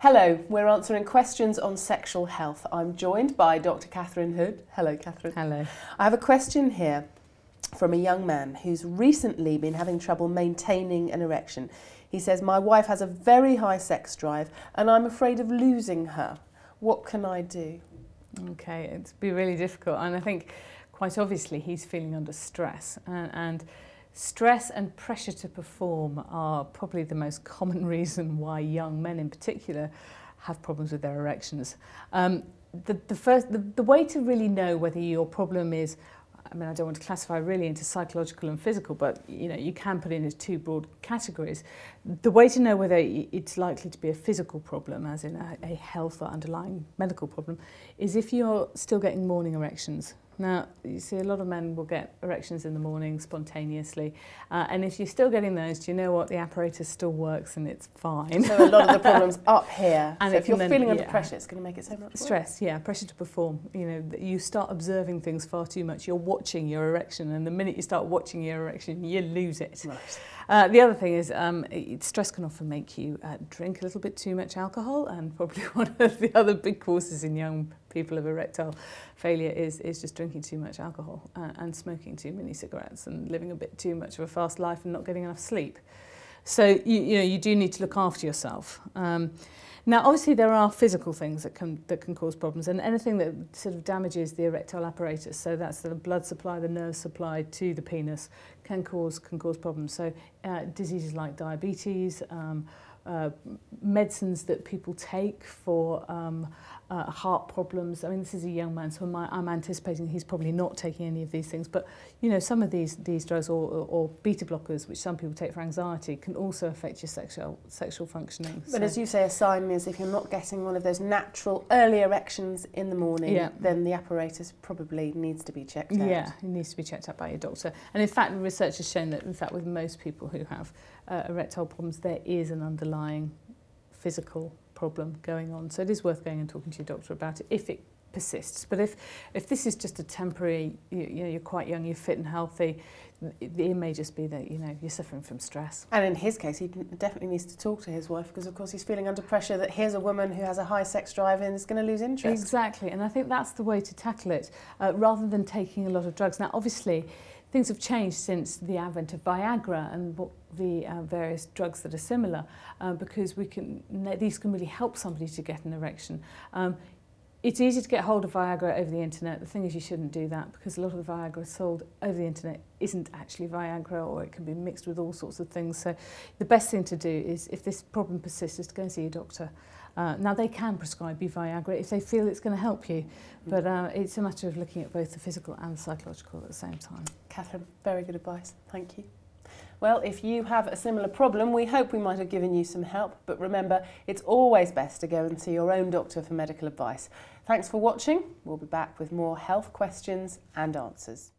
Hello, we're answering questions on sexual health. I'm joined by Dr. Catherine Hood. Hello, Catherine. Hello. I have a question here from a young man who's recently been having trouble maintaining an erection. He says, my wife has a very high sex drive and I'm afraid of losing her. What can I do? Okay, it's been really difficult, and I think quite obviously he's feeling under stress, and stress and pressure to perform are probably the most common reason why young men in particular have problems with their erections. The way to really know whether your problem is, I mean, I don't want to classify really into psychological and physical, but you can put it into two broad categories. The way to know whether it's likely to be a physical problem, as in a health or underlying medical problem, is if you're still getting morning erections. Now, you see a lot of men will get erections in the morning spontaneously, and if you're still getting those, do you know what? The apparatus still works and it's fine. So a lot of the problem's up here. And so if you're feeling under pressure, it's going to make it so much worse. Stress, yeah, pressure to perform. You start observing things far too much. You're watching your erection, and the minute you start watching your erection, you lose it. Right. The other thing is stress can often make you drink a little bit too much alcohol, and probably one of the other big causes in young people of erectile failure is just drinking too much alcohol and smoking too many cigarettes and living a bit too much of a fast life and not getting enough sleep. So you do need to look after yourself. Now, obviously, there are physical things that can cause problems, and anything that sort of damages the erectile apparatus, so that's the blood supply, the nerve supply to the penis, can cause problems. So diseases like diabetes, medicines that people take for heart problems. I mean, this is a young man, so I'm anticipating he's probably not taking any of these things. But some of these drugs or beta blockers, which some people take for anxiety, can also affect your sexual functioning. But as you say, a sign is if you're not getting one of those natural early erections in the morning, then the apparatus probably needs to be checked out. Yeah, it needs to be checked out by your doctor. And in fact, research has shown that, in fact, with most people who have erectile problems, there is an underlying physical problem going on. So it is worth going and talking to your doctor about it if it persists. But if this is just a temporary, you're quite young, you're fit and healthy, it may just be that you're suffering from stress. And in his case, he definitely needs to talk to his wife, because of course he's feeling under pressure that here's a woman who has a high sex drive and is going to lose interest. Exactly, and I think that's the way to tackle it, rather than taking a lot of drugs. Now, obviously, things have changed since the advent of Viagra and the various drugs that are similar, because these can really help somebody to get an erection. It's easy to get hold of Viagra over the internet. The thing is, you shouldn't do that, because a lot of the Viagra sold over the internet isn't actually Viagra, or it can be mixed with all sorts of things. So the best thing to do is, if this problem persists, is to go and see your doctor. Now, they can prescribe you Viagra if they feel it's going to help you, but it's a matter of looking at both the physical and the psychological at the same time. Catherine, very good advice. Thank you. Well, if you have a similar problem, we hope we might have given you some help, but remember, it's always best to go and see your own doctor for medical advice. Thanks for watching. We'll be back with more health questions and answers.